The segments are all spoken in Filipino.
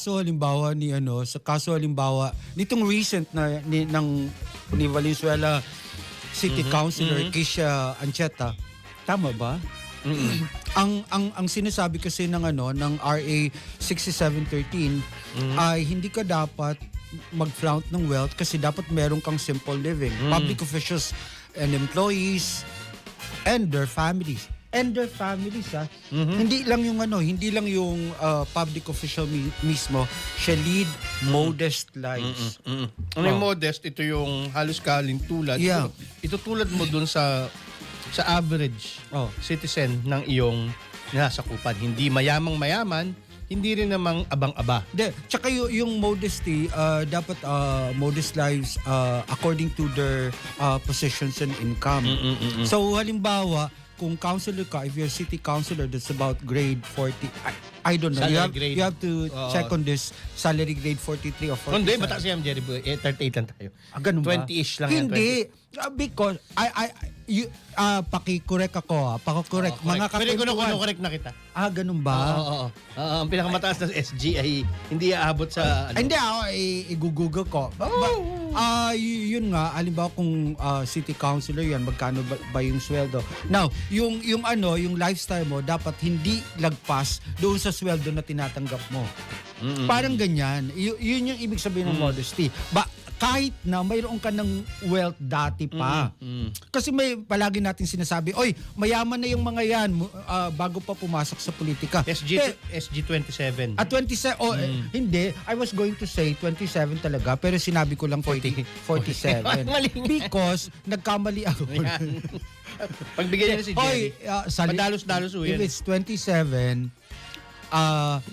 So halimbawa nitong recent na ni Valenzuela City Councilor Keisha Ancheta, tama ba? Ang sinasabi kasi ng RA 6713 ay hindi ka dapat mag-flaunt ng wealth kasi dapat meron kang simple living. Public officials and employees and their families. Hindi lang yung public official mismo, siya lead modest lives. Ano yung modest? Ito yung halos kaling tulad. Yeah. Ito tulad mo dun sa average citizen ng iyong nasakupan. Hindi mayamang-mayaman, hindi rin namang abang-aba. Tsaka yung modesty, dapat modest lives according to their positions and income. So halimbawa, kung councilor ka, if you're city councilor, that's about grade 40. I don't know. You have to check on this salary grade 43 or 47. Hindi, mataas yan, Jerry. 38 lang tayo. Ganun ba? 20-ish lang yan. Hindi. Because, paki-correct ako. Paki-correct. Mga kapintuan. Correct na kita. Ganun ba? Oo. Ang pinakamataas na SG ay hindi aabot sa... Hindi ako, i-google ko. Yun nga, halimbawa kung city councilor yan, magkano ba yung sweldo? Now, yung lifestyle mo, dapat hindi lagpas doon sa sweldo na tinatanggap mo. Parang ganyan. Yun yung ibig sabihin ng modesty. Kahit na mayroon ka ng wealth dati pa. Kasi may palagi natin sinasabi, oy, mayaman na yung mga yan bago pa pumasok sa politika. SG 27. At 27, hindi. I was going to say 27 talaga, pero sinabi ko lang 47. Because nagkamali ako. Pagbigyan niya si Jerry. Padalos-dalos if it's 27,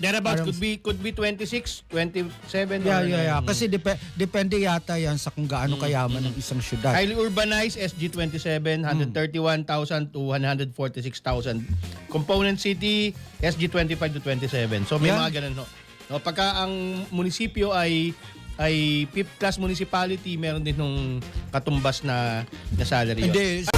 thereabouts could be 26, 27. Yeah. Kasi depende yata yan sa kung gaano kayaman ng isang syudad. Highly urbanized, SG 27, 131,000 to 146,000. Component city, SG 25 to 27. So may mga ganun. No, pagka ang munisipyo ay fifth class municipality, meron din nung katumbas na salary. Hindi.